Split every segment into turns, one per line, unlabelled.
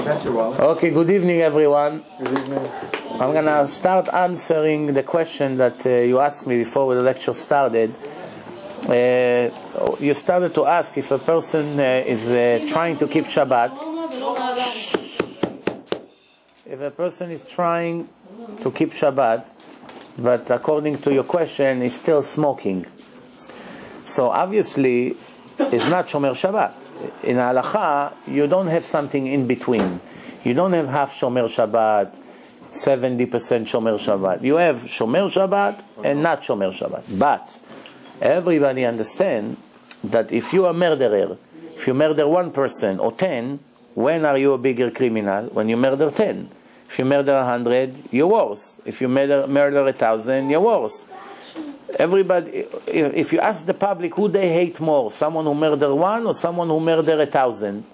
Okay, good evening everyone.
Good evening.
I'm going to start answering the question that you asked me before the lecture started. You started to ask if a person is trying to keep Shabbat. If a person is trying to keep Shabbat, but according to your question, is still smoking. So obviously, it's not Shomer Shabbat. In Halacha, you don't have something in between. You don't have half Shomer Shabbat, 70% Shomer Shabbat. You have Shomer Shabbat and not Shomer Shabbat. But everybody understands that if you are a murderer, if you murder one person or 10, when are you a bigger criminal? When you murder 10. If you murder 100, you're worse. If you murder 1,000, you're worse. Everybody, if you ask the public who they hate more, someone who murdered 1 or someone who murdered 1,000,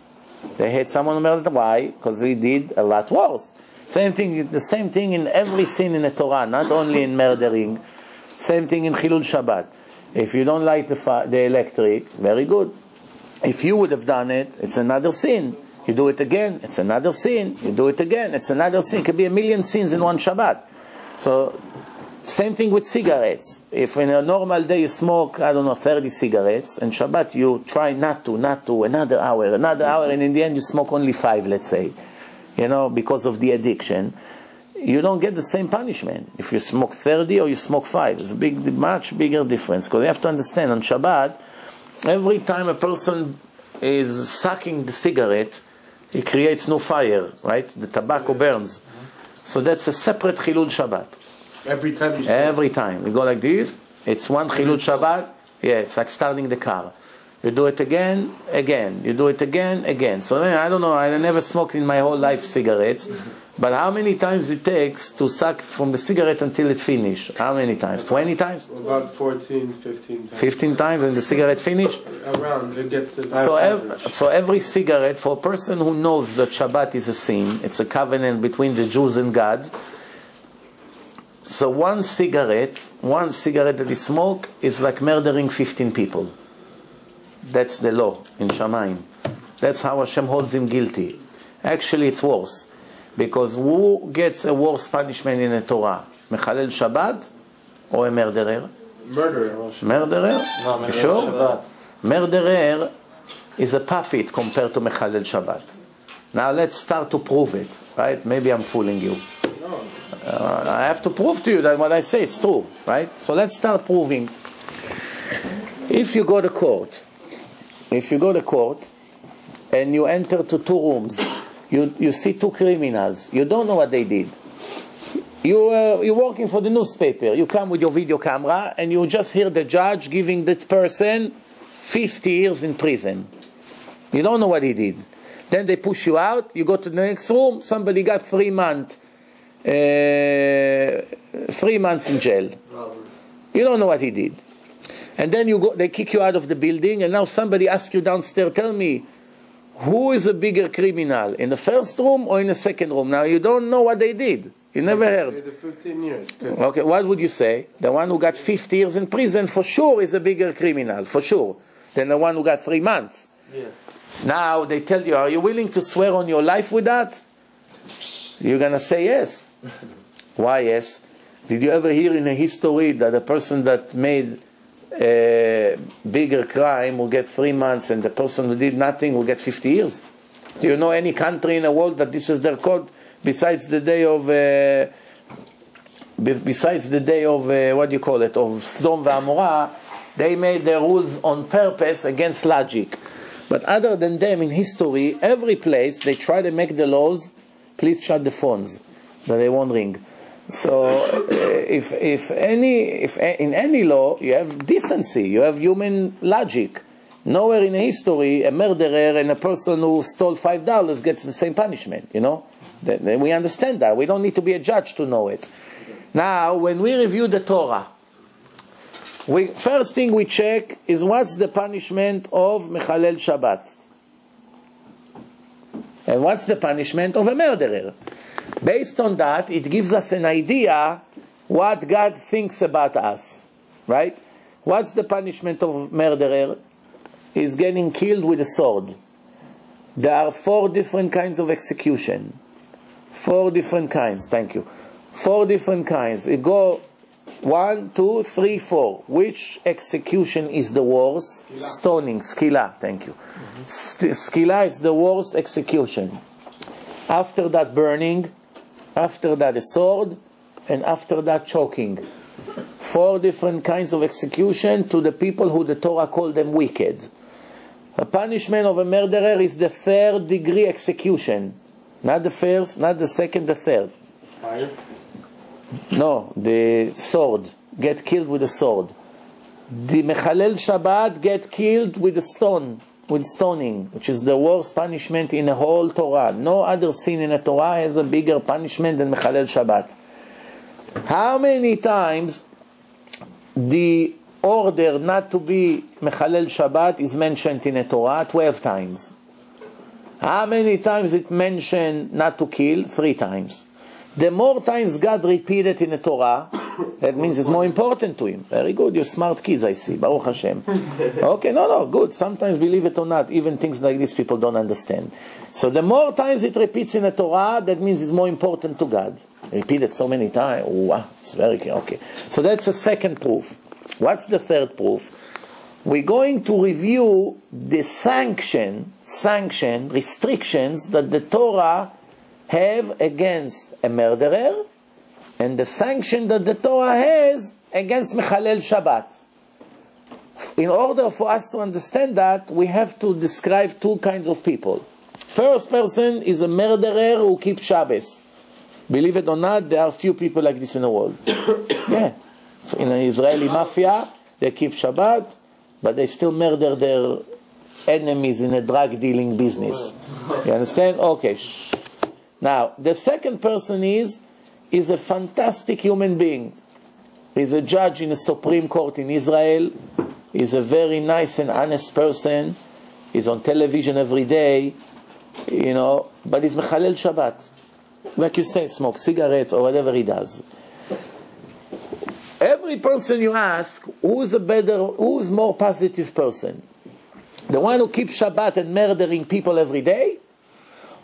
they hate someone who murdered. Why? Because he did a lot worse. Same thing, the same thing in every sin in the Torah, not only in murdering. Same thing in Chilul Shabbat. If you don't light the electric, very good. If you would have done it, it's another sin. You do it again, it's another sin. You do it again, it's another sin. It could be 1,000,000 sins in one Shabbat. So, same thing with cigarettes. If in a normal day you smoke, 30 cigarettes, and Shabbat you try not to, another hour, and in the end you smoke only 5, let's say, because of the addiction, you don't get the same punishment. If you smoke 30 or you smoke 5, it's a much bigger difference. Because you have to understand, on Shabbat, every time a person is sucking the cigarette, he creates no fire, right? The tobacco burns. So that's a separate Chilul Shabbat.
Every time you smoke? Every
time. You go like this, it's one Chilul Shabbat. Yeah, it's like starting the car. You do it again. You do it again. So I don't know, I never smoked in my whole life cigarettes. But how many times it takes to suck from the cigarette until it finishes? How many times? 20 times?
About 14, 15 times.
15 times and the cigarette finished?
Around. It gets to
so every cigarette, for a person who knows that Shabbat is a sin, it's a covenant between the Jews and God. So one cigarette that you smoke is like murdering 15 people. That's the law in Shamayim. That's how Hashem holds him guilty. Actually, it's worse. Because who gets a worse punishment in the Torah? Mechalel Shabbat or a murderer?
Murderer.
Murderer?
No,
you sure?
Shabbat.
Murderer is a puppet compared to Mechalel Shabbat. Now let's start to prove it, right? Maybe I'm fooling you.
No.
I have to prove to you that what I say it's true, right? So let's start proving. If you go to court and you enter to 2 rooms, you see 2 criminals. You don't know what they did. You're working for the newspaper. You come with your video camera and you just hear the judge giving that person 50 years in prison. You don't know what he did. Then they push you out. You go to the next room. Somebody got 3 months. 3 months in jail. You don't know what he did. And then they kick you out of the building, and now somebody asks you downstairs, tell me, who is a bigger criminal, in the first room or in the second room? Now you don't know what they did. You never heard.
15 years.
Okay, what would you say? The one who got 50 years in prison for sure is a bigger criminal, for sure, than the one who got 3 months.
Yeah.
Now they tell you, are you willing to swear on your life with that? You're going to say yes. Why yes? Did you ever hear in a history that a person that made a bigger crime will get 3 months and the person who did nothing will get 50 years? Do you know any country in the world that this is their code besides the day of what do you call it, of Sodom v'Amorah? They made their rules on purpose against logic. But other than them in history, every place they try to make the laws, please shut the phones, that they won't ring. So if in any law you have decency, you have human logic. Nowhere in history a murderer and a person who stole $5 gets the same punishment. We understand that. We don't need to be a judge to know it. Now, when we review the Torah, first thing we check is what's the punishment of Mechalel Shabbat, and what's the punishment of a murderer. Based on that, it gives us an idea what God thinks about us, right? What's the punishment of murderer? He's getting killed with a sword. There are 4 different kinds of execution. 4 different kinds, thank you. 4 different kinds. You go 1, 2, 3, 4. Which execution is the worst? Stoning, skila, thank you. Skila is the worst execution. After that burning, after that a sword, and after that choking. 4 different kinds of execution to the people who the Torah called them wicked. The punishment of a murderer is the 3rd degree execution. Not the first, not the second, the 3rd.
Fire?
No, the sword. Get killed with a sword. The Mechalel Shabbat get killed with a stone, with stoning, which is the worst punishment in the whole Torah. No other sin in the Torah has a bigger punishment than Mechalel Shabbat. How many times the order not to be Mechalel Shabbat is mentioned in the Torah? 12 times. How many times it mentioned not to kill? 3 times. The more times God repeated in the Torah, that means it's more important to him. Very good, you're smart kids, I see. Baruch Hashem. Okay, no, good. Sometimes, believe it or not, even things like this people don't understand. So the more times it repeats in the Torah, that means it's more important to God. Repeated so many times. Wow, it's very clear. Okay. So that's the second proof. What's the third proof? We're going to review the restrictions that the Torah have against a murderer, and the sanction that the Torah has against Mechalel Shabbat. In order for us to understand that, we have to describe 2 kinds of people. First person is a murderer who keeps Shabbos. Believe it or not, there are few people like this in the world. Yeah. In the Israeli mafia, they keep Shabbat, but they still murder their enemies in a drug dealing business. You understand? Okay. Now, the second person is a fantastic human being. He's a judge in the Supreme Court in Israel. He's a very nice and honest person. He's on television every day, you know, but he's Mechalel Shabbat. Like you say, smoke cigarettes or whatever he does. Every person you ask, who's more positive person? The one who keeps Shabbat and murdering people every day?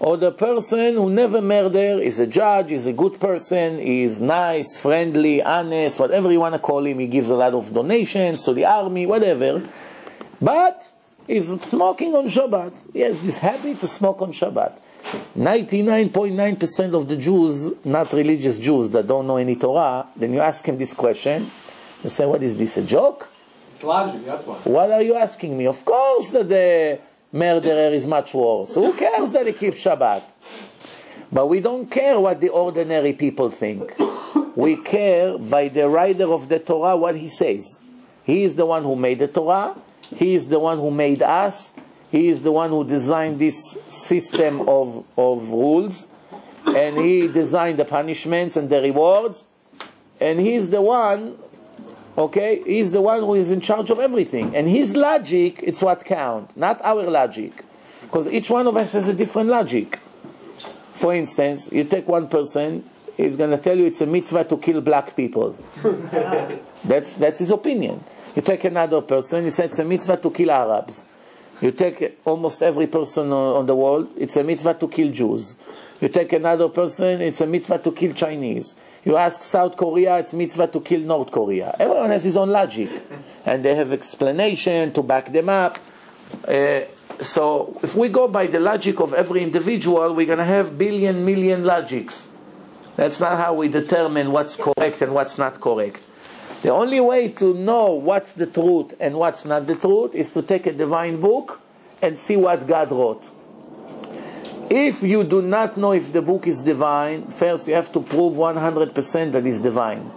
Or the person who never murder, is a judge, is a good person, is nice, friendly, honest, whatever you want to call him. He gives a lot of donations to the army, whatever. But he's smoking on Shabbat. He has this habit to smoke on Shabbat. 99.9% of the Jews, not religious Jews that don't know any Torah, then you ask him this question, they say, what is this, a joke?
It's logic, that's why.
What are you asking me? Of course that the murderer is much worse. Who cares that he keeps Shabbat? But we don't care what the ordinary people think. We care by the writer of the Torah what he says. He is the one who made the Torah. He is the one who made us. He is the one who designed this system of rules. And he designed the punishments and the rewards. And he is the one, okay, he's the one who is in charge of everything. And his logic, it's what counts, not our logic. Because each one of us has a different logic. For instance, you take one person, he's going to tell you it's a mitzvah to kill black people. That's his opinion. You take another person, he says it's a mitzvah to kill Arabs. You take almost every person on the world, it's a mitzvah to kill Jews. You take another person, it's a mitzvah to kill Chinese. You ask South Korea, it's mitzvah to kill North Korea. Everyone has his own logic. And they have explanation to back them up. So if we go by the logic of every individual, we're going to have billion, million logics. That's not how we determine what's correct and what's not correct. The only way to know what's the truth and what's not the truth is to take a divine book and see what God wrote. If you do not know if the book is divine, first you have to prove 100% that it's divine.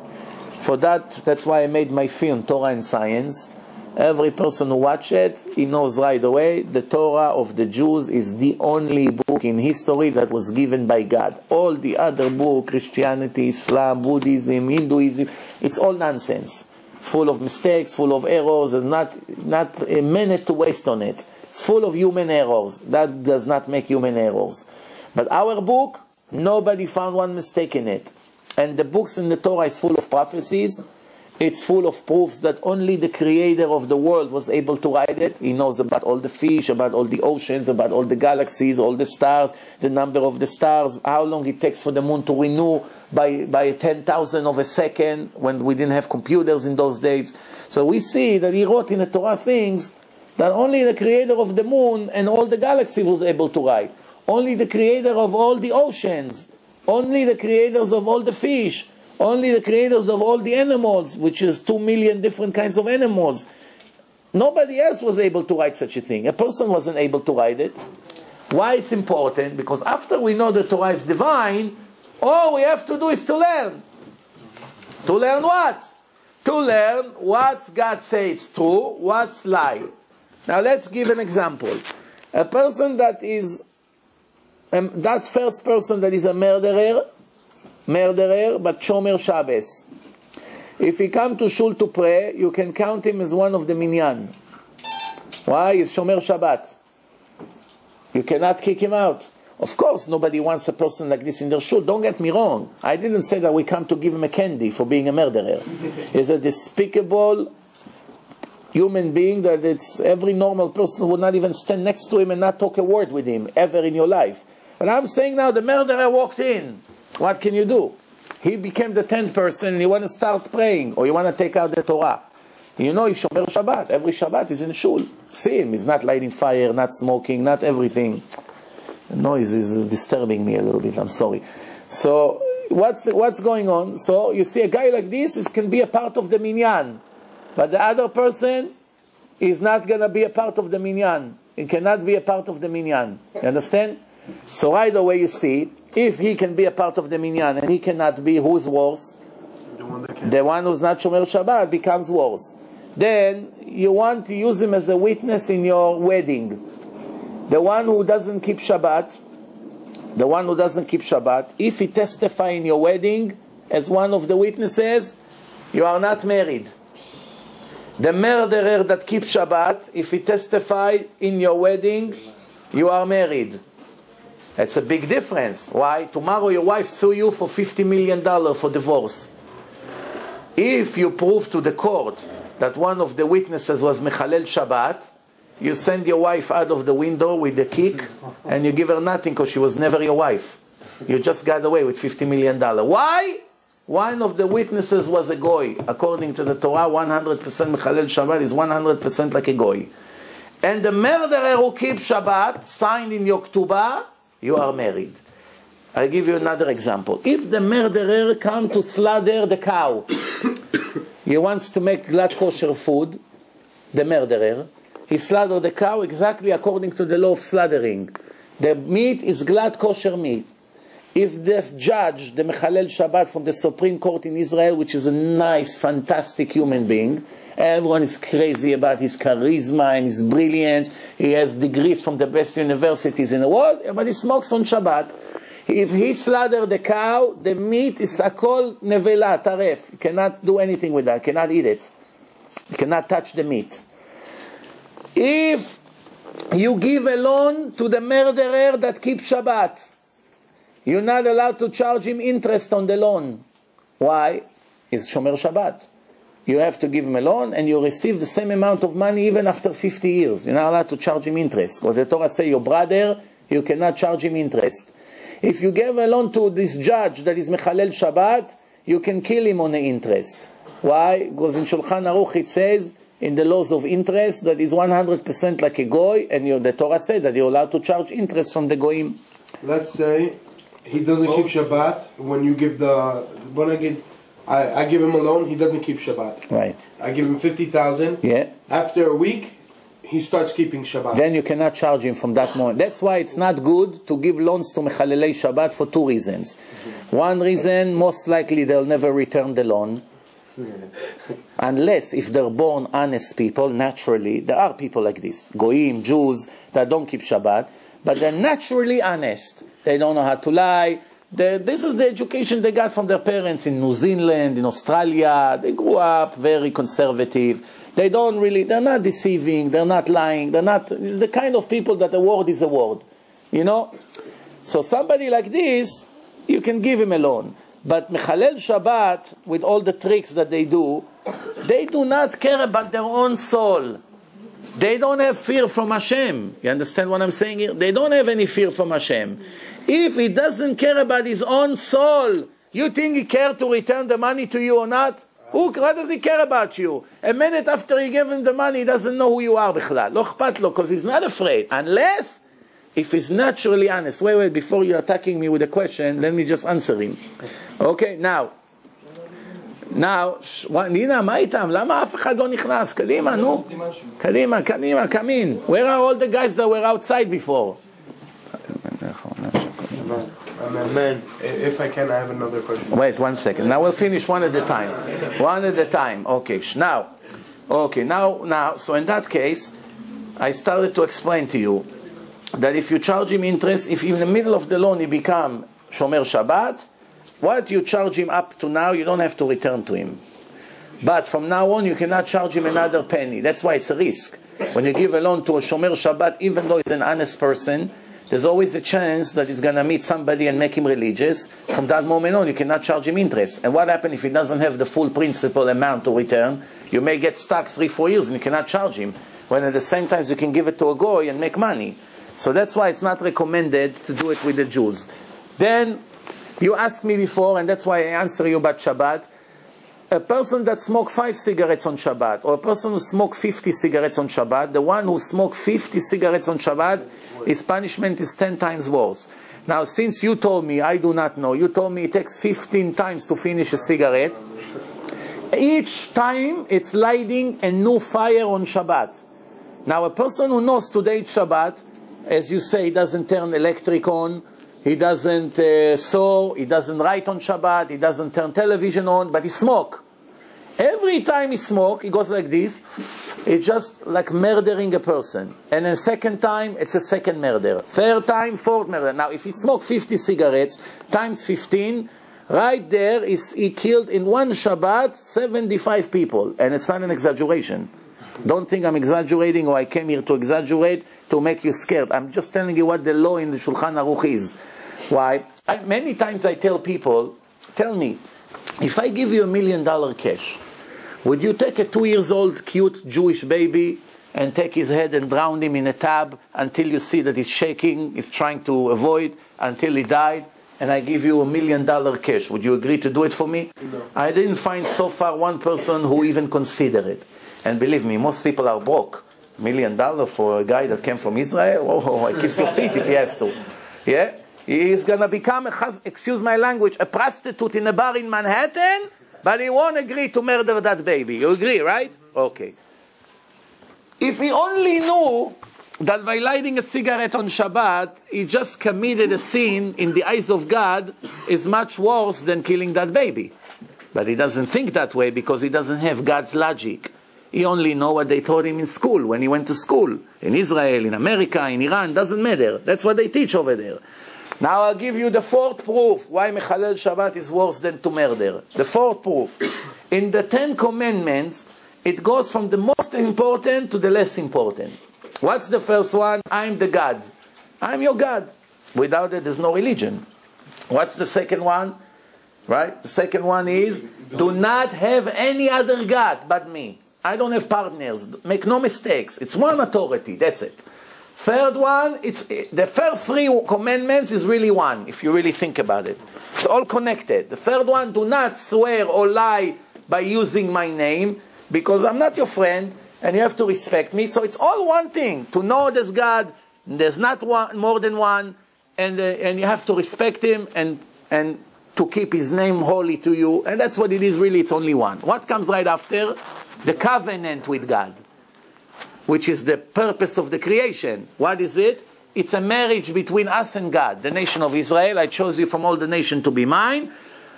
For that's why I made my film, Torah and Science. Every person who watches it, he knows right away the Torah of the Jews is the only book in history that was given by God. All the other books, Christianity, Islam, Buddhism, Hinduism, it's all nonsense. It's full of mistakes, full of errors, and not a minute to waste on it. It's full of human errors. That does not make human errors. But our book, nobody found one mistake in it. And the books in the Torah is full of prophecies. It's full of proofs that only the creator of the world was able to write it. He knows about all the fish, about all the oceans, about all the galaxies, all the stars, the number of the stars, how long it takes for the moon to renew by 10,000 of a second, when we didn't have computers in those days. So we see that he wrote in the Torah things that only the creator of the moon and all the galaxies was able to write. Only the creator of all the oceans, only the creators of all the fish, only the creators of all the animals, which is 2 million different kinds of animals. Nobody else was able to write such a thing. A person wasn't able to write it. Why it's important? Because after we know the Torah is divine, all we have to do is to learn. To learn what? To learn what God says is true, what's lie. Now let's give an example. A person that is, that first person that is a murderer, but Shomer Shabbos. If he come to shul to pray, you can count him as one of the minyan. Why? He's Shomer Shabbat. You cannot kick him out. Of course, nobody wants a person like this in their shul. Don't get me wrong. I didn't say that we come to give him a candy for being a murderer. He's a despicable human being that it's every normal person would not even stand next to him and not talk a word with him ever in your life. And I'm saying now the murderer walked in. What can you do? He became the 10th person and you want to start praying or you want to take out the Torah. You know he's Shomer Shabbat. Every Shabbat he's in shul. See him. He's not lighting fire, not smoking, not everything. The noise is disturbing me a little bit. I'm sorry. So what's going on? So you see a guy like this can be a part of the minyan. But the other person is not going to be a part of the minyan. He cannot be a part of the minyan. You understand? So right away you see, if he can be a part of the minyan and he cannot be, who's worse? The one who's not Shomer Shabbat becomes worse. Then you want to use him as a witness in your wedding. The one who doesn't keep Shabbat, if he testify in your wedding as one of the witnesses, you are not married. The murderer that keeps Shabbat, if he testify in your wedding, you are married. That's a big difference. Why? Tomorrow your wife sue you for $50 million for divorce. If you prove to the court that one of the witnesses was Mechalel Shabbat, you send your wife out of the window with a kick and you give her nothing because she was never your wife. You just got away with $50 million. Why? One of the witnesses was a goy. According to the Torah, 100% Mechalel Shabbat is 100% like a goy. And the murderer who keeps Shabbat, signed in your ketubah, you are married. I'll give you another example. If the murderer comes to slaughter the cow, he wants to make glad kosher food, the murderer, he slaughtered the cow exactly according to the law of slaughtering. The meat is glad kosher meat. If this judge, the Mechalel Shabbat from the Supreme Court in Israel, which is a nice, fantastic human being, everyone is crazy about his charisma and his brilliance. He has degrees from the best universities in the world, but he smokes on Shabbat. If he slaughters the cow, the meat is akol nevela, taref. You cannot do anything with that. You cannot eat it. You cannot touch the meat. If you give a loan to the murderer that keeps Shabbat, you're not allowed to charge him interest on the loan. Why? He's Shomer Shabbat. You have to give him a loan and you receive the same amount of money even after 50 years. You're not allowed to charge him interest. Because the Torah says your brother, you cannot charge him interest. If you give a loan to this judge that is Mechalel Shabbat, you can kill him on the interest. Why? Because in Shulchan Aruch it says, in the laws of interest, that is 100% like a goy, and the Torah said that you're allowed to charge interest from the goyim.
Let's say he doesn't keep Shabbat. When you give I give him a loan, he doesn't keep Shabbat.
Right.
I give him 50,000.
Yeah.
After a week, he starts keeping Shabbat.
Then you cannot charge him from that moment. That's why it's not good to give loans to Mechalelei Shabbat for two reasons. One reason, most likely they'll never return the loan. Unless if they're born honest people, naturally, there are people like this, Goyim, Jews, that don't keep Shabbat, but they're naturally honest. They don't know how to lie. This is the education they got from their parents in New Zealand, in Australia. They grew up very conservative. They're not deceiving, they're not lying, they're not the kind of people that a word is a word. You know? So somebody like this, you can give him a loan. But Mechalel Shabbat, with all the tricks that they do, They do not care about their own soul. They don't have fear from Hashem. You understand what I'm saying here? They don't have any fear from Hashem. If he doesn't care about his own soul, you think he cares to return the money to you or not? What does he care about you? A minute after you give him the money, he doesn't know who you are, bichlal. Lo akhpat lo, because he's not afraid. Unless, if he's naturally honest. Wait, before you're attacking me with a question, let me just answer him. Okay, now, נינה, מה איתם? למה אף אחד לא נכנס? קדימה, נו. קדימה, come in. Where are all the guys that were outside before?
Amen. If I can, I have another question.
Wait 1 second. Now we'll finish one at a time. One at a time. Okay. Now, so in that case, I started to explain to you that if you charge him interest, if in the middle of the loan he become Shomer Shabbat, what you charge him up to now, you don't have to return to him. But from now on, you cannot charge him another penny. That's why it's a risk. When you give a loan to a Shomer Shabbat, even though he's an honest person, there's always a chance that he's going to meet somebody and make him religious. From that moment on, you cannot charge him interest. And what happens if he doesn't have the full principal amount to return? You may get stuck 3-4 years and you cannot charge him. When at the same time, you can give it to a goy and make money. So that's why it's not recommended to do it with the Jews. Then, you asked me before, and that's why I answer you about Shabbat. A person that smokes 5 cigarettes on Shabbat, or a person who smokes 50 cigarettes on Shabbat, the one who smokes 50 cigarettes on Shabbat, his punishment is 10 times worse. Now, since you told me, I do not know, you told me it takes 15 times to finish a cigarette. Each time, it's lighting a new fire on Shabbat. Now, a person who knows today it's Shabbat, as you say, he doesn't turn electric on, he doesn't sew, he doesn't write on Shabbat, he doesn't turn television on, but he smoke. Every time he smoke, he goes like this. It's just like murdering a person. And then second time, it's a second murder. Third time, fourth murder. Now, if he smoked 50 cigarettes times 15, right there, he killed in one Shabbat 75 people. And it's not an exaggeration. Don't think I'm exaggerating or I came here to exaggerate to make you scared. I'm just telling you what the law in the Shulchan Aruch is. Why? Many times I tell people, tell me, if I give you $1 million cash, would you take a 2-year-old cute Jewish baby and take his head and drown him in a tub until you see that he's shaking, he's trying to avoid, until he died, and I give you $1 million cash? Would you agree to do it for me?
No.
I didn't find so far one person who even considered it. And believe me, most people are broke. $1 million for a guy that came from Israel? Oh, I kiss your feet if he has to. Yeah? He's going to become, excuse my language, a prostitute in a bar in Manhattan, but he won't agree to murder that baby. You agree, right? Okay. If he only knew that by lighting a cigarette on Shabbat, he just committed a sin in the eyes of God is much worse than killing that baby. But he doesn't think that way because he doesn't have God's logic. He only knows what they taught him in school, when he went to school. In Israel, in America, in Iran, doesn't matter. That's what they teach over there. Now I'll give you the fourth proof why Mechalel Shabbat is worse than to murder. The fourth proof. In the 10 commandments, it goes from the most important to the less important. What's the first one? I'm the God. I'm your God. Without it, there's no religion. What's the second one? Right? The second one is, do not have any other God but me. I don't have partners. Make no mistakes. It's one authority. That's it. Third one, the first 3 commandments is really one, if you really think about it. It's all connected. The third one, do not swear or lie by using my name, because I'm not your friend, and you have to respect me. So it's all one thing. To know there's God, there's not one, more than one, and you have to respect him, and to keep his name holy to you. And that's what it is really, it's only one. What comes right after? The covenant with God, which is the purpose of the creation. What is it? It's a marriage between us and God. The nation of Israel, I chose you from all the nation to be mine.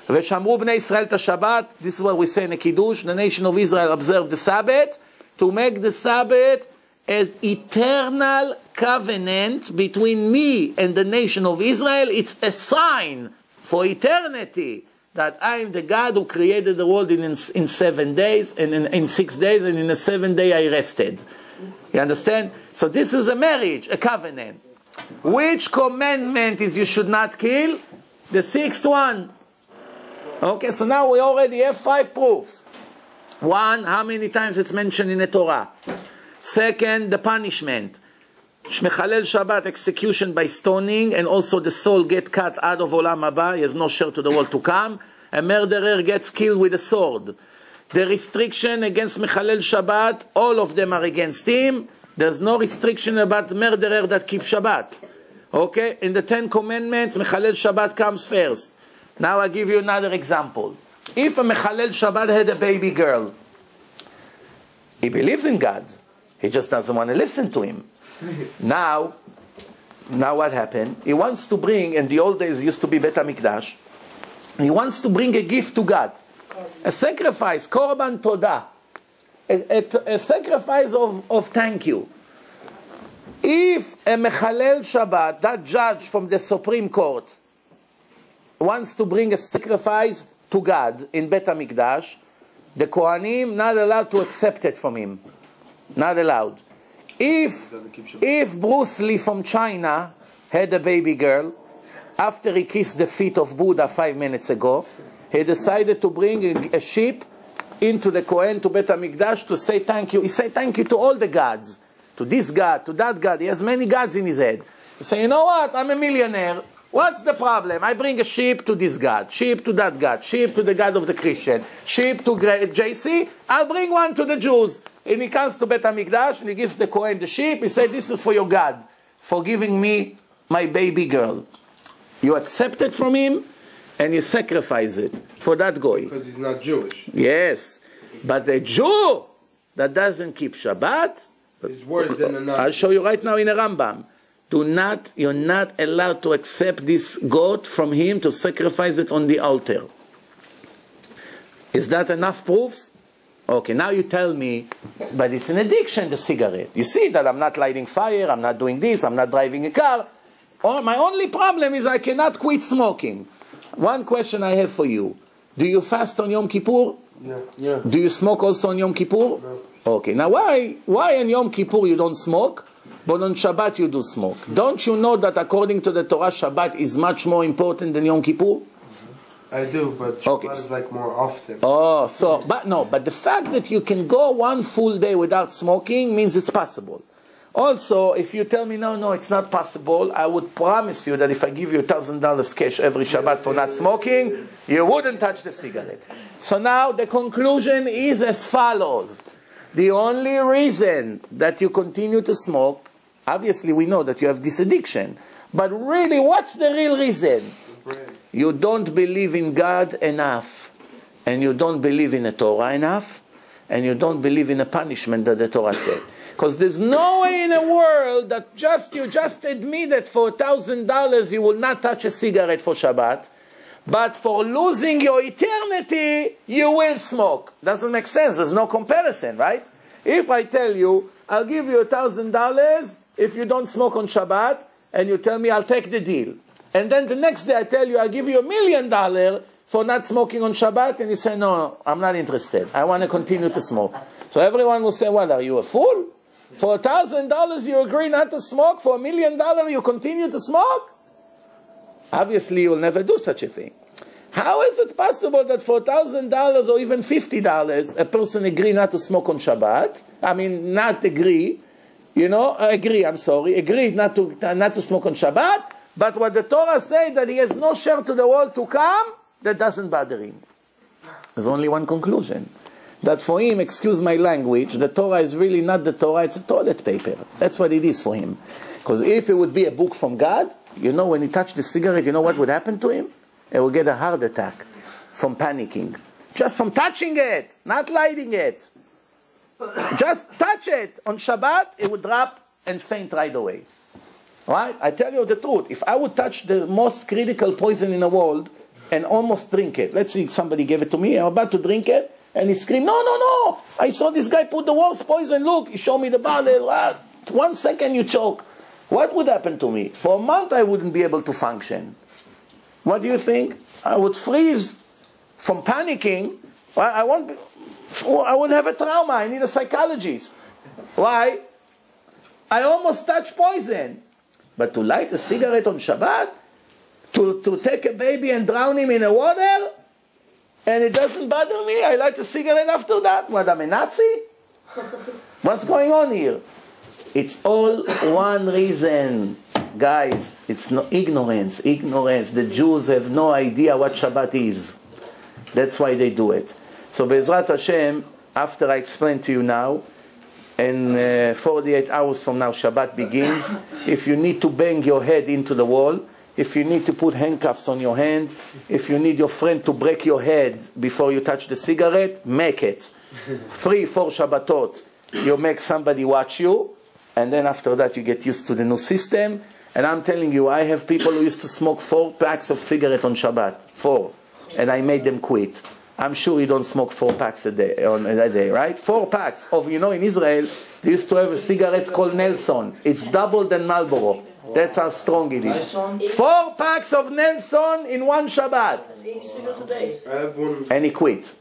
V'shamru bnei Israel ta Shabbat. This is what we say in the Kiddush. The nation of Israel observed the Sabbath to make the Sabbath as eternal covenant between me and the nation of Israel. It's a sign for eternity that I am the God who created the world in 7 days, and in 6 days, and in the 7th day I rested. You understand? So this is a marriage, a covenant. Which commandment is you should not kill? The 6th one. Okay, so now we already have 5 proofs. One, how many times it's mentioned in the Torah? Second, the punishment. Shmechalel Shabbat, execution by stoning, and also the soul get cut out of Olam Haba, he has no share to the world to come. A murderer gets killed with a sword. The restriction against Mechalel Shabbat, all of them are against him. There's no restriction about murderer that keeps Shabbat. Okay, in the 10 Commandments, Mechalel Shabbat comes first. Now I give you another example. If a Mechalel Shabbat had a baby girl, he believes in God, he just doesn't want to listen to him. Now what happened? He wants to bring, in the old days used to be Bet HaMikdash, he wants to bring a gift to God. A sacrifice, Korban Todah. A sacrifice of thank you. If a Mechalel Shabbat, that judge from the Supreme Court, wants to bring a sacrifice to God in Bet HaMikdash, the Kohanim not allowed to accept it from him. Not allowed. If Bruce Lee from China had a baby girl, after he kissed the feet of Buddha 5 minutes ago, he decided to bring a sheep into the Kohen, to Bet HaMikdash, to say thank you. He said thank you to all the gods. To this God, to that God. He has many gods in his head. He said, you know what? I'm a millionaire. What's the problem? I bring a sheep to this God, sheep to that God, sheep to the God of the Christian, sheep to JC. I'll bring one to the Jews. And he comes to Bet HaMikdash and he gives the Kohen the sheep. He said, this is for your God, for giving me my baby girl. You accept it from him and you sacrifice it for that goy.
Because he's not Jewish.
Yes. But the Jew that doesn't keep Shabbat
is worse than a non-Jew.
I'll show you right now in a Rambam. You're not allowed to accept this goat from him to sacrifice it on the altar. Is that enough proofs? Okay, now you tell me, but it's an addiction, the cigarette. You see that I'm not lighting fire, I'm not doing this, I'm not driving a car. My only problem is I cannot quit smoking. One question I have for you. Do you fast on Yom Kippur?
Yeah.
Do you smoke also on Yom Kippur?
No.
Okay, now why on Yom Kippur you don't smoke, but on Shabbat you do smoke? Don't you know that according to the Torah, Shabbat is much more important than Yom Kippur?
I do, but Shabbat is like more often.
Oh, but the fact that you can go one full day without smoking means it's possible. Also, if you tell me, no, it's not possible, I would promise you that if I give you $1,000 cash every Shabbat for not smoking, you wouldn't touch the cigarette. So now the conclusion is as follows. The only reason that you continue to smoke, obviously we know that you have this addiction, but really what's the real reason? You don't believe in God enough, and you don't believe in the Torah enough, and you don't believe in the punishment that the Torah said. Because there's no way in the world that you just admit that for $1,000 you will not touch a cigarette for Shabbat, but for losing your eternity you will smoke. Doesn't make sense. There's no comparison, right? If I tell you, I'll give you $1,000 if you don't smoke on Shabbat, and you tell me I'll take the deal. And then the next day I tell you I'll give you $1 million for not smoking on Shabbat, and you say, no, I'm not interested. I want to continue to smoke. So everyone will say, well, are you a fool? For $1,000 you agree not to smoke, for $1 million you continue to smoke? Obviously you will never do such a thing. How is it possible that for $1,000 or even $50 a person agree not to smoke on Shabbat? Agreed not to smoke on Shabbat, but what the Torah says that he has no share to the world to come, that doesn't bother him. There's only one conclusion. That for him, excuse my language, the Torah is really not the Torah, it's a toilet paper. That's what it is for him. Because if it would be a book from God, when he touched the cigarette, you know what would happen to him? He will get a heart attack from panicking. Just from touching it, not lighting it. Just touch it. On Shabbat, it would drop and faint right away. Right? I tell you the truth. If I would touch the most critical poison in the world and almost drink it, let's see, somebody gave it to me, I'm about to drink it, and he screamed, no, I saw this guy put the worst poison, look, he showed me the bottle, 1 second you choke. What would happen to me? For a month I wouldn't be able to function. What do you think? I would freeze from panicking. I would have a trauma, I need a psychologist. Why? I almost touched poison. But to light a cigarette on Shabbat, to take a baby and drown him in the water, and it doesn't bother me. I light a cigarette after that. What, I'm a Nazi? What's going on here? It's all one reason. Guys, it's no ignorance. The Jews have no idea what Shabbat is. That's why they do it. So Be'ezrat Hashem, after I explain to you now, and 48 hours from now Shabbat begins. If you need to bang your head into the wall, if you need to put handcuffs on your hand, if you need your friend to break your head before you touch the cigarette, make it. 3, 4 Shabbatot, you make somebody watch you, and then after that you get used to the new system. And I'm telling you, I have people who used to smoke 4 packs of cigarette on Shabbat. 4. And I made them quit. I'm sure you don't smoke 4 packs a day, right? 4 packs of, in Israel, they used to have a cigarette called Nelson. It's double than Marlboro. That's how strong it is. 4 packs of Nelson in one Shabbat.
80 cigarettes a day.
I have one.
And he quit.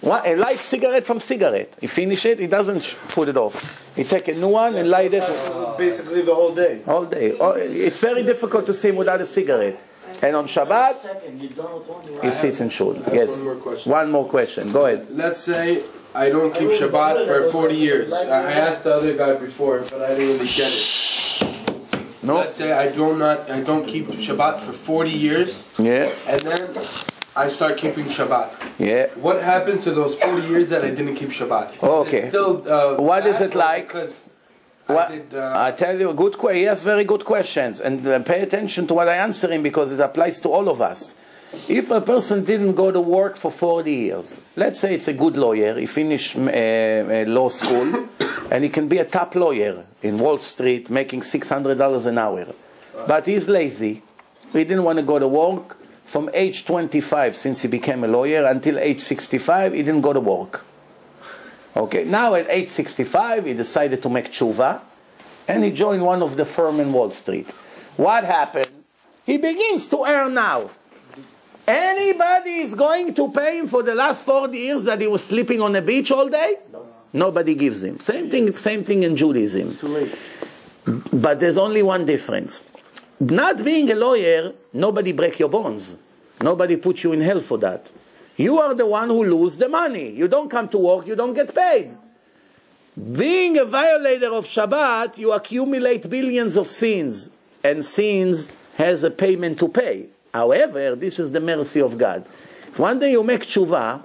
A light cigarette from cigarette. He finish it, he doesn't put it off. He take a new one and light it.
Basically the whole day.
All day. It's very difficult to see him without a cigarette. And on Shabbat, he sits in shul. Yes. One more question. Go ahead.
Let's say I don't keep Shabbat for 40 years. I asked the other guy before, but I didn't really get it.
No.
Let's say I don't keep Shabbat for 40 years.
Yeah.
And then I start keeping Shabbat.
Yeah.
What happened to those 40 years that I didn't keep Shabbat?
Okay.
Still,
what is it like?
Because
I tell you, he has very good questions, and pay attention to what I answer him because it applies to all of us. If a person didn't go to work for 40 years, let's say it's a good lawyer, he finished law school, and he can be a top lawyer in Wall Street, making $600 an hour. But he's lazy. He didn't want to go to work. From age 25, since he became a lawyer, until age 65, he didn't go to work. Okay, now at age 65, he decided to make tshuva, and he joined one of the firms in Wall Street. What happened? He begins to earn now. Anybody is going to pay him for the last 40 years that he was sleeping on the beach all day? No. Nobody gives him. Same thing in Judaism.
Too late.
But there's only one difference. Not being a lawyer, nobody break your bones. Nobody put you in hell for that. You are the one who lose the money. You don't come to work, you don't get paid. Being a violator of Shabbat, you accumulate billions of sins. And sins has a payment to pay. However, this is the mercy of God. If one day you make tshuva,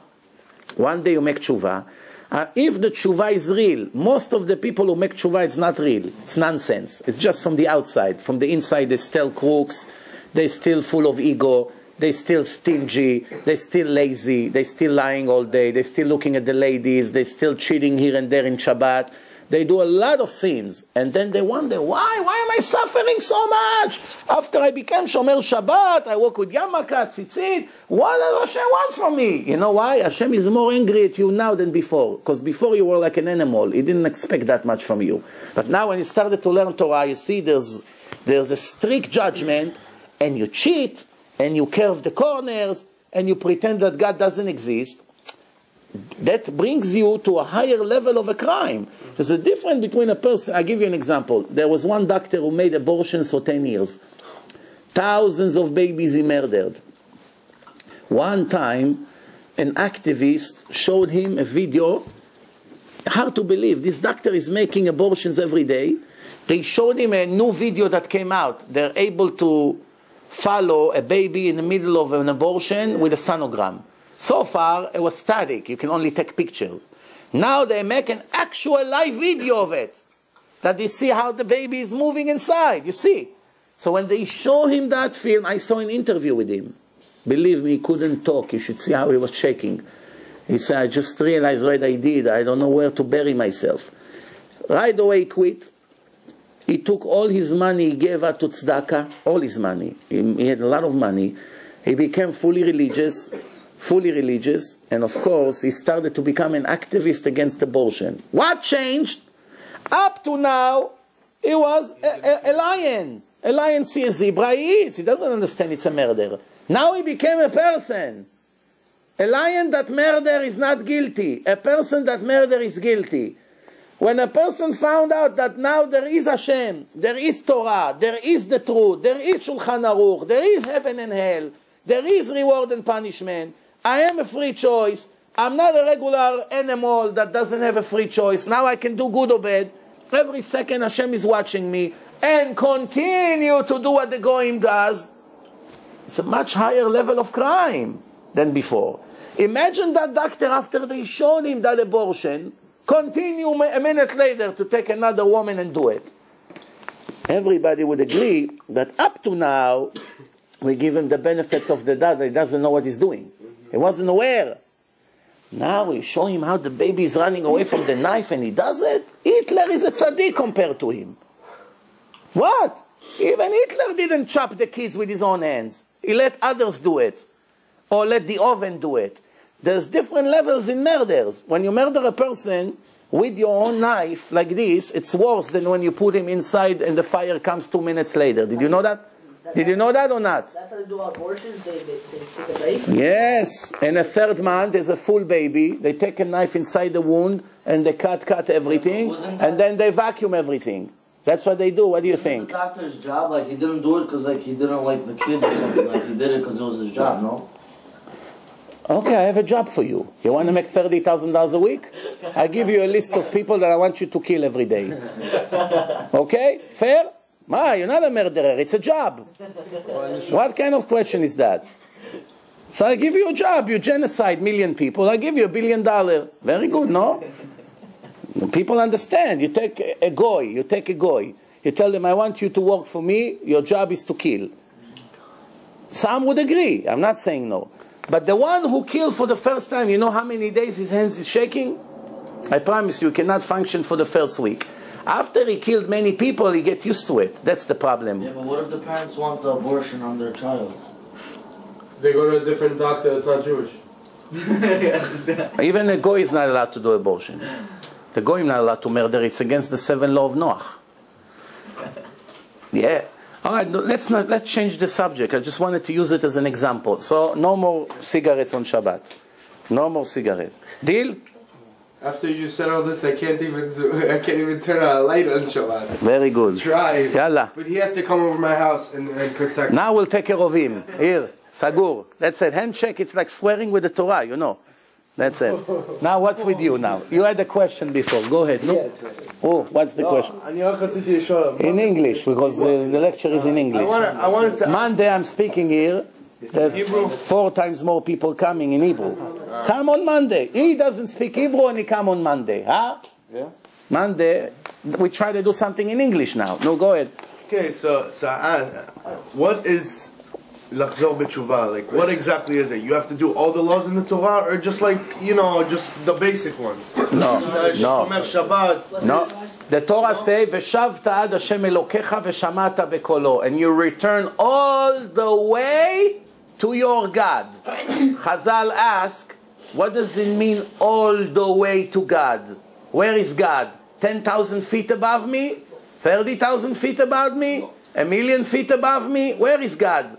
if the tshuva is real, most of the people who make tshuva, it's not real. It's nonsense. It's just from the outside. From the inside, they're still crooks. They're still full of ego. They're still stingy. They're still lazy. They're still lying all day. They're still looking at the ladies. They're still cheating here and there in Shabbat. They do a lot of sins. And then they wonder, why? Why am I suffering so much? After I became Shomer Shabbat, I work with Yamaka, Tzitzit. What does Hashem want from me? You know why? Hashem is more angry at you now than before. Because before you were like an animal. He didn't expect that much from you. But now when you started to learn Torah, you see there's a strict judgment, and you cheat, and you curve the corners, and you pretend that God doesn't exist. That brings you to a higher level of a crime. There's a difference between a person. I'll give you an example. There was one doctor who made abortions for 10 years. Thousands of babies he murdered. One time, an activist showed him a video. Hard to believe. This doctor is making abortions every day. They showed him a new video that came out. They're able to follow a baby in the middle of an abortion with a sonogram. So far, it was static. You can only take pictures. Now they make an actual live video of it. That they see how the baby is moving inside. You see? So when they show him that film, I saw an interview with him. Believe me, he couldn't talk. You should see how he was shaking. He said, I just realized what I did. I don't know where to bury myself. Right away he quit. He took all his money, he gave out to tzedakah. All his money. He had a lot of money. He became fully religious, and of course he started to become an activist against abortion. What changed? Up to now, he was a lion. A lion sees a zebra, he eats. He doesn't understand it's a murder. Now he became a person. A lion that murder is not guilty. A person that murder is guilty. When a person found out that now there is Hashem, there is Torah, there is the truth, there is Shulchan Aruch, there is heaven and hell, there is reward and punishment, I am a free choice. I'm not a regular animal that doesn't have a free choice. Now I can do good or bad. Every second Hashem is watching me and continue to do what the Goyim does. It's a much higher level of crime than before. Imagine that doctor, after they showed him that abortion, continue a minute later to take another woman and do it. Everybody would agree that up to now, we give him the benefits of the doubt. He doesn't know what he's doing. He wasn't aware. Now we show him how the baby is running away from the knife and he does it. Hitler is a tzaddik compared to him. What? Even Hitler didn't chop the kids with his own hands. He let others do it. Or let the oven do it. There's different levels in murders. When you murder a person with your own knife like this, it's worse than when you put him inside and the fire comes 2 minutes later. Did you know that? Did you know that or not?
That's how they do abortions? They take a baby?
Yes. In a third month, there's a full baby. They take a knife inside the wound and they cut everything. And then they vacuum everything. That's what they do. What do you think?
The doctor's job, like, he didn't do it because, like, he didn't like the kids or something. Like, he did it because it was his job, no?
Okay, I have a job for you. You want to make $30,000 a week? I'll give you a list of people that I want you to kill every day. Okay? Fair? Ma, you're not a murderer. It's a job. What kind of question is that? So I give you a job. You genocide 1 million people. I give you $1 billion. Very good, no? People understand. You take a goy. You tell them, I want you to work for me. Your job is to kill. Some would agree. I'm not saying no. But the one who killed for the first time, you know how many days his hands is shaking? I promise you, he cannot function for the first week. After he killed many people, he gets used to it. That's the problem.
Yeah, but what if the parents want the abortion on their child?
They go to a different doctor that's not Jewish.
Even a goy is not allowed to do abortion. The goy is not allowed to murder. It's against the 7 law of Noach. Yeah. All right, let's change the subject. I just wanted to use it as an example. So, no more cigarettes on Shabbat. No more cigarettes. Deal?
After you said all this, I can't even turn a light on Shabbat.
Very good.
Try.
Yalla.
But he has to come over my house and protect me.
Now we'll take care of him. Here, Sagur. That's it. Handshake, it's like swearing with the Torah, you know. That's it. Now what's with you now? You had a question before. Go ahead. No? Oh, what's the question? In English, because the lecture is in English.
I wanted to
Monday I'm speaking here. There's 4 times more people coming in Hebrew. Come on Monday. He doesn't speak Hebrew and he come on Monday. Huh?
Yeah.
Monday, we try to do something in English now. No, go ahead.
Okay, so what is Lachzor B'Tshuva? Like, what exactly is it? You have to do all the laws in the Torah, or just like, just the basic ones?
No.
Shomer Shabbat.
No. The Torah says, "V'shavta ad Hashem Elokecha v'shamata b'kolo," and you return all the way to your God. Chazal ask, what does it mean all the way to God? Where is God? 10,000 feet above me? 30,000 feet above me? 1,000,000 feet above me? Where is God?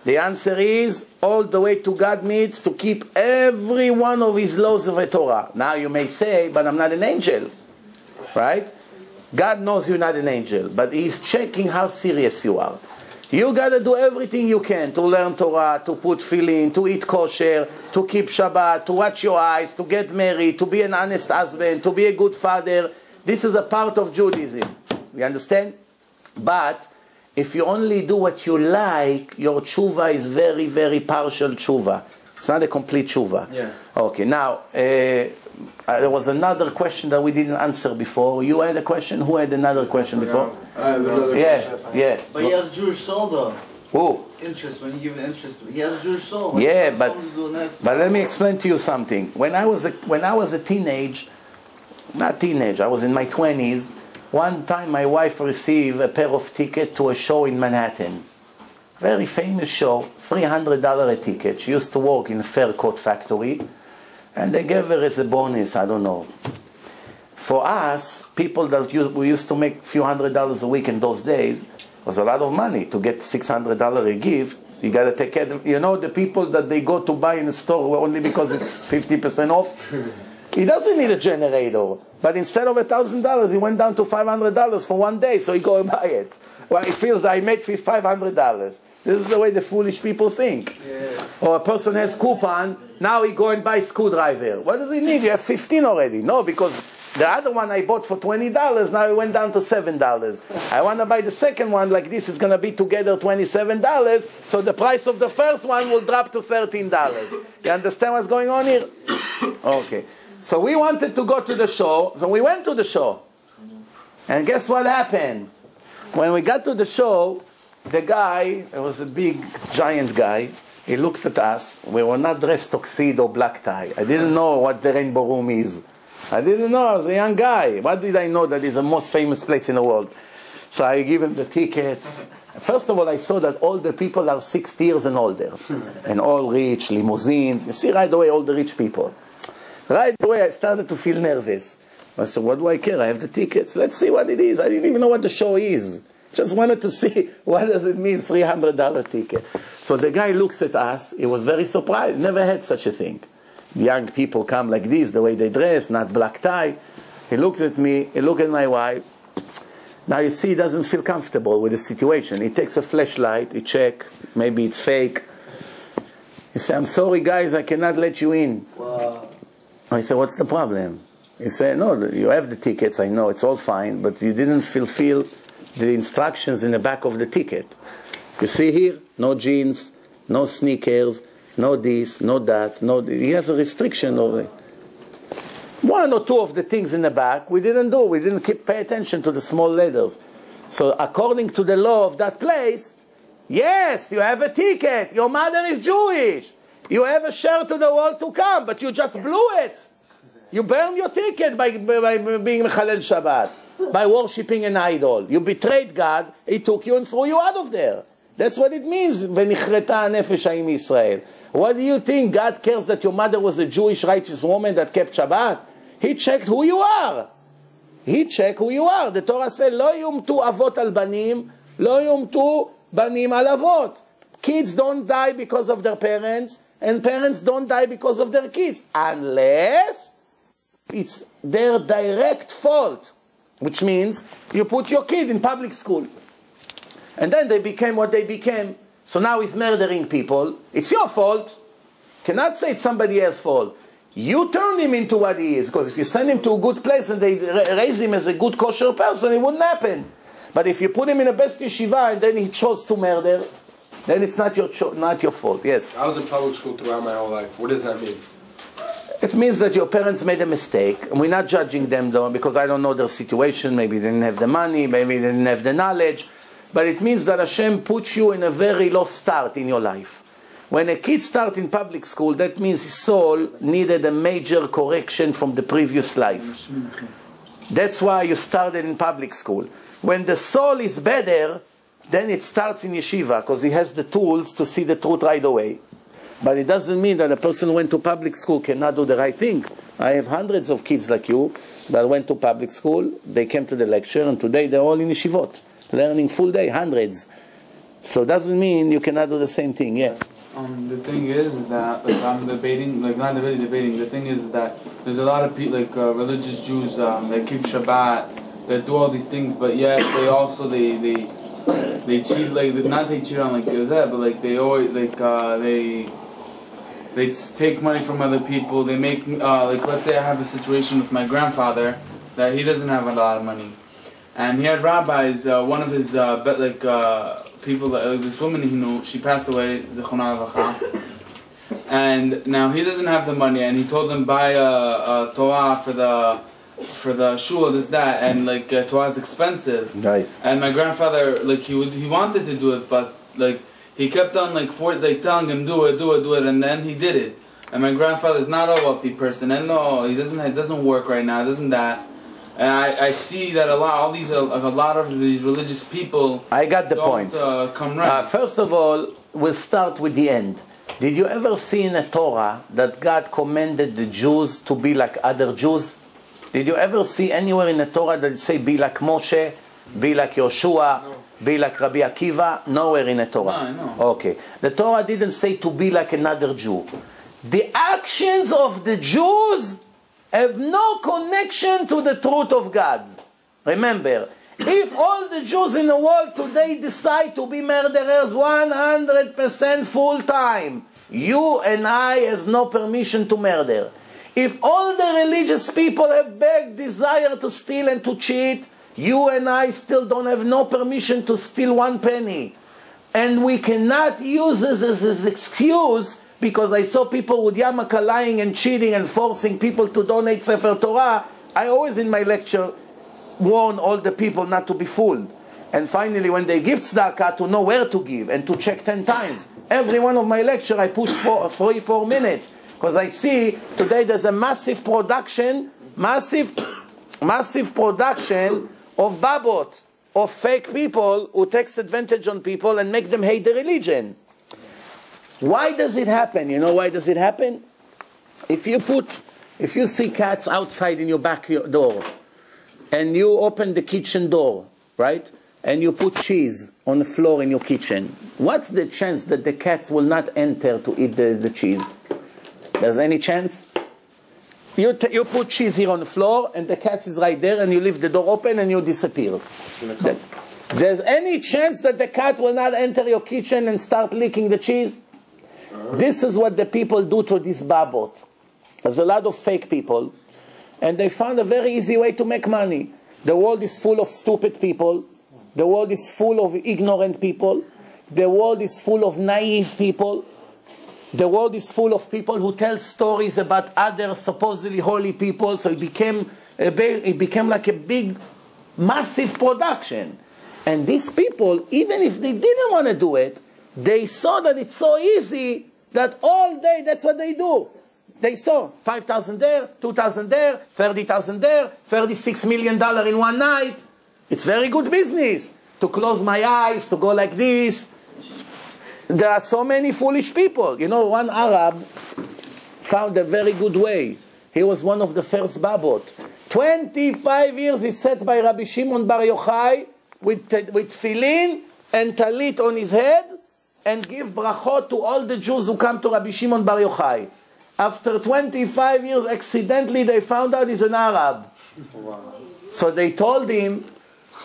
The answer is, all the way to God means to keep every one of His laws of the Torah. Now you may say, but I'm not an angel. Right? God knows you're not an angel, but He's checking how serious you are. You got to do everything you can to learn Torah, to put tefillin, to eat kosher, to keep Shabbat, to watch your eyes, to get married, to be an honest husband, to be a good father. This is a part of Judaism. You understand? But if you only do what you like, your tshuva is very, very partial tshuva. It's not a complete tshuva.
Yeah.
Okay, now, there was another question that we didn't answer before. You had a question? Who had another question before?
I have another question.
Yeah.
But he has a Jewish soul, though.
Who?
Interest, when you give an interest, he has a Jewish soul.
Yeah, but let me explain to you something. When I was a teenage, not teenage, I was in my 20s. One time my wife received a pair of tickets to a show in Manhattan. Very famous show, $300 a ticket. She used to work in a fur coat factory, and they gave her as a bonus, I don't know. For us, people that we used to make a few $100s a week in those days, was a lot of money. To get $600 a gift, you got to take care of, the people that they go to buy in the store only because it's 50% off. He doesn't need a generator, but instead of $1,000, he went down to $500 for one day, so he go and buy it. Well, he feels that I made $500. This is the way the foolish people think.
Yeah.
Or a person has coupon, now he go and buy screwdriver. What does he need? You have 15 already. No, because the other one I bought for $20, now it went down to $7. I want to buy the second one like this, it's going to be together $27, so the price of the first one will drop to $13. You understand what's going on here? Okay. So we wanted to go to the show, so we went to the show. And guess what happened? When we got to the show, the guy, it was a big, giant guy, he looked at us. We were not dressed tuxedo, black tie. I didn't know what the Rainbow Room is. I didn't know. I was a young guy. What did I know that it's the most famous place in the world? So I give him the tickets. First of all, I saw that all the people are 60 years and older. And all rich, limousines. You see right away all the rich people. Right away I started to feel nervous. I said, what do I care? I have the tickets. Let's see what it is. I didn't even know what the show is. Just wanted to see what does it mean, $300 ticket. So the guy looks at us. He was very surprised. Never had such a thing. Young people come like this, the way they dress, not black tie. He looks at me. He looked at my wife. Now you see, he doesn't feel comfortable with the situation. He takes a flashlight. He check. Maybe it's fake. He said, I'm sorry, guys. I cannot let you in.
Wow.
I said, what's the problem? He said, no, you have the tickets. I know it's all fine, but you didn't fulfill the instructions in the back of the ticket. You see here, no jeans, no sneakers, no this, no that, no. He has a restriction over it. One or two of the things in the back we didn't do. We didn't pay attention to the small letters. So according to the law of that place, yes, you have a ticket. Your mother is Jewish. You have a share to the world to come, but you just blew it. You burned your ticket by being Mechalel Shabbat, by worshipping an idol. You betrayed God. He took you and threw you out of there. That's what it means. V'nichreta nefesh ha'im Yisrael. What do you think? God cares that your mother was a Jewish righteous woman that kept Shabbat? He checked who you are. He checked who you are. The Torah said, "Lo yumtu avot al banim, lo yumtu banim al avot." Kids don't die because of their parents, and parents don't die because of their kids, unless it's their direct fault, which means you put your kid in public school. And then they became what they became. So now he's murdering people. It's your fault. Cannot say it's somebody else's fault. You turned him into what he is. Because if you send him to a good place and they raise him as a good kosher person, it wouldn't happen. But if you put him in a best yeshiva and then he chose to murder, then it's not your fault. Yes?
I was in public school throughout my whole life. What does that mean?
It means that your parents made a mistake. And we're not judging them though, because I don't know their situation. Maybe they didn't have the money. Maybe they didn't have the knowledge. But it means that Hashem puts you in a very low start in your life. When a kid starts in public school, that means his soul needed a major correction from the previous life. That's why you started in public school. When the soul is better, then it starts in yeshiva, because he has the tools to see the truth right away. But it doesn't mean that a person who went to public school cannot do the right thing. I have hundreds of kids like you that went to public school, they came to the lecture, and today they're all in yeshivot, learning full day, hundreds. So it doesn't mean you cannot do the same thing, yeah.
The thing is that, like, I'm debating, like, not really debating, the thing is that there's a lot of people, like, religious Jews, that keep Shabbat, that do all these things, but yet they also, they cheat, like, not they cheat on, like, that, but, like, they always, like, they take money from other people, they make, like, let's say I have a situation with my grandfather, that he doesn't have a lot of money, and he had rabbis, one of his, people, this woman he knew, she passed away, Zechona Levracha, and now he doesn't have the money, and he told them buy a Torah for the shul, this, that, and like Torah is expensive.
Nice.
And my grandfather, like he wanted to do it, but like he kept on like telling him do it, and then he did it. And my grandfather is not a wealthy person, and no, it doesn't work right now, doesn't that. And I see that a lot of these religious people.
I got the point.
Come right.
First of all, we'll start with the end. Did you ever see in the Torah that God commanded the Jews to be like other Jews? Did you ever see anywhere in the Torah that it say be like Moshe, be like Yoshua, no. Be like Rabbi Akiva? Nowhere in the Torah.
No,
okay. The Torah didn't say to be like another Jew. The actions of the Jews have no connection to the truth of God. Remember, If all the Jews in the world today decide to be murderers 100% full time, you and I has no permission to murder. If all the religious people have big desire to steal and to cheat, you and I still don't have no permission to steal 1 penny. And we cannot use this as an excuse, because I saw people with yarmulke lying and cheating and forcing people to donate Sefer Torah. I always in my lecture warn all the people not to be fooled. And finally, when they give tzedakah, to know where to give and to check 10 times. Every one of my lecture I put 4 minutes, because I see today there's a massive production of babot, of fake people who takes advantage on people and make them hate the religion. Why does it happen? You know why does it happen? If you see cats outside in your back door, and you open the kitchen door, right? And you put cheese on the floor in your kitchen, what's the chance that the cats will not enter to eat the cheese? There's any chance? You put cheese here on the floor, and the cat is right there, and you leave the door open, and you disappear. There's any chance that the cat will not enter your kitchen and start licking the cheese? This is what the people do to this babot. There's a lot of fake people, and they found a very easy way to make money. The world is full of stupid people. The world is full of ignorant people. The world is full of naive people. The world is full of people who tell stories about other supposedly holy people. So it became like a big, massive production. And these people, even if they didn't want to do it, they saw that it's so easy that all day that's what they do. They saw 5,000 there, 2,000 there, 30,000 there, $36 million in one night. It's very good business. To close my eyes, to go like this. There are so many foolish people. You know, one Arab found a very good way. He was one of the first babot. 25 years he sat by Rabbi Shimon Bar Yochai with tefillin and talit on his head and give brachot to all the Jews who come to Rabbi Shimon Bar Yochai. After 25 years, accidentally they found out he's an Arab. Wow. So they told him,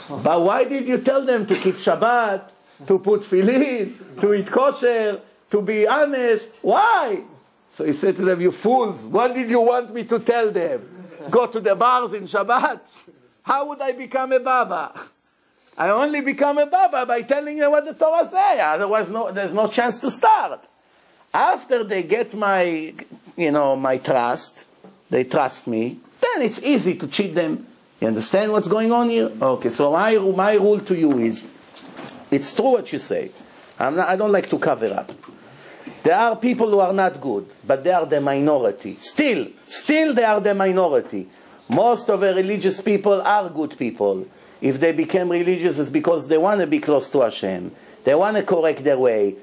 but why did you tell them to keep Shabbat, to put tefillin, to eat kosher, to be honest? Why? So he said to them, you fools, what did you want me to tell them? Go to the bars in Shabbat? How would I become a Baba? I only become a Baba by telling them what the Torah says. Otherwise, there's no chance to start. After they get my trust, they trust me, then it's easy to cheat them. You understand what's going on here? Okay, so my rule to you is, it's true what you say. I don't like to cover up. There are people who are not good, but they are the minority. Still they are the minority. Most of the religious people are good people. If they became religious, it's because they want to be close to Hashem. They want to correct their way.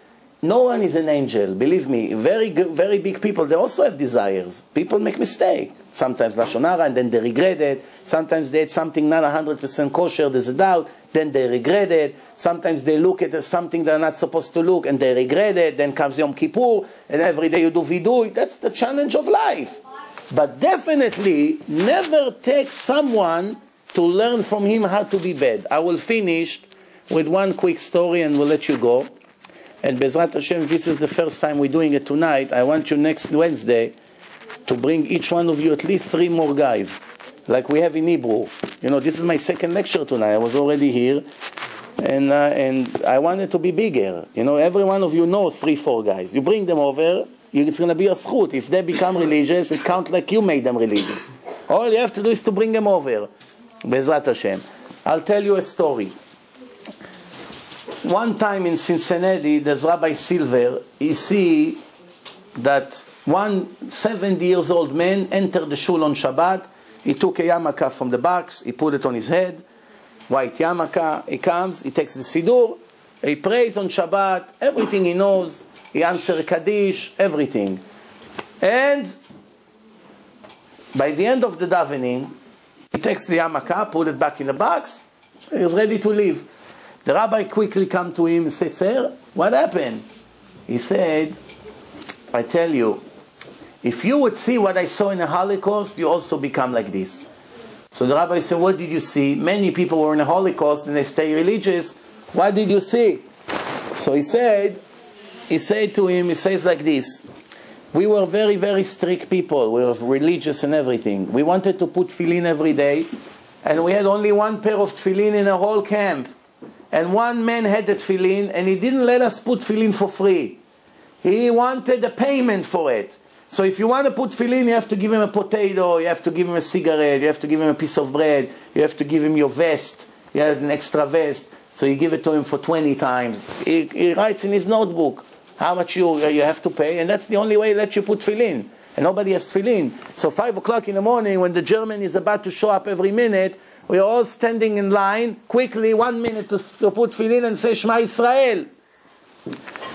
No one is an angel, believe me. Very big people, they also have desires. People make mistakes. Sometimes Lashon Hara, and then they regret it. Sometimes they ate something not 100% kosher, there's a doubt, then they regret it. Sometimes they look at something they're not supposed to look, and they regret it. Then comes Yom Kippur, and every day you do vidui. That's the challenge of life. But definitely, never take someone to learn from him how to be bad. I will finish with one quick story, and we'll let you go. And Bezrat Hashem, this is the first time we're doing it tonight. I want you next Wednesday to bring each one of you at least 3 more guys, like we have in Hebrew. You know, this is my second lecture tonight. I was already here, and I wanted to be bigger. You know, every one of you knows 3-4 guys. You bring them over, it's going to be a schut. If they become religious, it counts like you made them religious. All you have to do is to bring them over. Bezrat Hashem. I'll tell you a story. One time in Cincinnati, there's Rabbi Silver. He see that one 70-year-old man entered the shul on Shabbat. He took a yarmulke from the box. He put it on his head. White yarmulke. He comes. He takes the siddur. He prays on Shabbat. Everything he knows. He answers Kaddish. Everything. And by the end of the davening, he takes the yarmulke, put it back in the box. He's ready to leave. The rabbi quickly come to him and say, sir, what happened? He said, I tell you, if you would see what I saw in the Holocaust, you also become like this. So the rabbi said, what did you see? Many people were in the Holocaust and they stay religious. What did you see? So he said to him, he says like this, we were very, very strict people. We were religious and everything. We wanted to put tefillin every day, and we had only one pair of tefillin in a whole camp. And one man had the tefillin, and he didn't let us put tefillin for free. He wanted a payment for it. So if you want to put tefillin, you have to give him a potato, you have to give him a cigarette, you have to give him a piece of bread, you have to give him your vest, you have an extra vest. So you give it to him for 20 times. He writes in his notebook how much you have to pay, and that's the only way that you put tefillin. And nobody has tefillin. So 5 o'clock in the morning, when the German is about to show up every minute, we are all standing in line, quickly, 1 minute to put tefillin and say Shema Israel.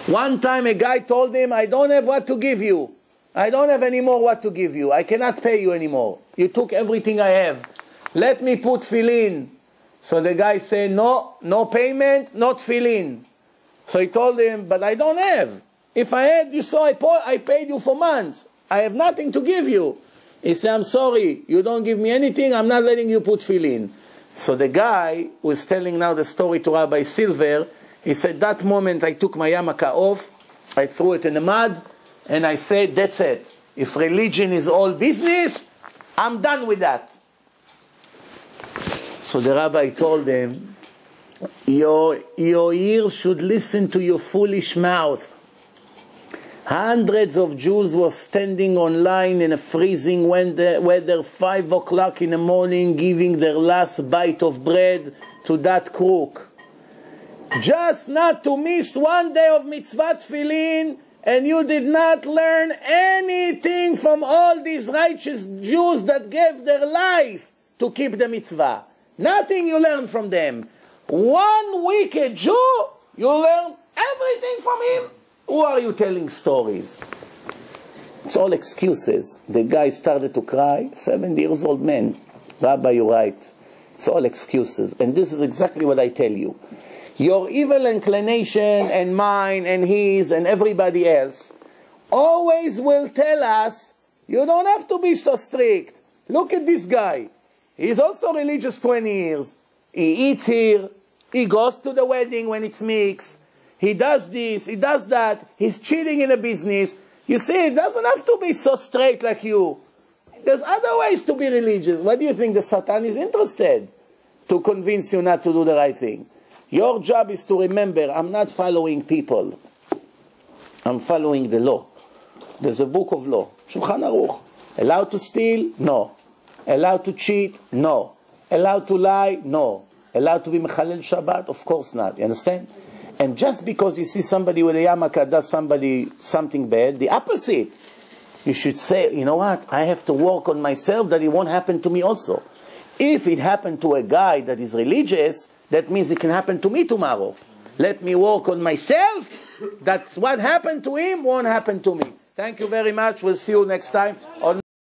One time a guy told him, I don't have what to give you. I don't have any more what to give you. I cannot pay you anymore. You took everything I have. Let me put tefillin. So the guy said, no payment, not tefillin. So he told him, but I don't have. If I had, you saw I paid you for months. I have nothing to give you. He said, I'm sorry, you don't give me anything, I'm not letting you put tefillin. So the guy who is telling now the story to Rabbi Silver, he said, that moment I took my yarmulke off, I threw it in the mud, and I said, that's it. If religion is all business, I'm done with that. So the rabbi told them, your ears should listen to your foolish mouth. Hundreds of Jews were standing on line in a freezing weather, 5 o'clock in the morning, giving their last bite of bread to that crook. Just not to miss one day of mitzvah tefillin, and you did not learn anything from all these righteous Jews that gave their life to keep the mitzvah. Nothing you learn from them. One wicked Jew, you learn everything from him. Who are you telling stories? It's all excuses. The guy started to cry, 70 years old man. Rabbi, you're right. It's all excuses. And this is exactly what I tell you. Your evil inclination and mine and his and everybody else always will tell us, you don't have to be so strict. Look at this guy. He's also religious 20 years. He eats here. He goes to the wedding when it's mixed. He does this. He does that. He's cheating in a business. You see, it doesn't have to be so straight like you. There's other ways to be religious. What do you think the Satan is interested? To convince you not to do the right thing. Your job is to remember, I'm not following people. I'm following the law. There's a book of law. Shulchan Aruch. Allowed to steal? No. Allowed to cheat? No. Allowed to lie? No. Allowed to be Mechalel Shabbat? Of course not. You understand? And just because you see somebody with a yarmulke does something bad, the opposite. You should say, you know what? I have to work on myself that it won't happen to me also. If it happened to a guy that is religious, that means it can happen to me tomorrow. Let me work on myself. That's what happened to him won't happen to me. Thank you very much. We'll see you next time.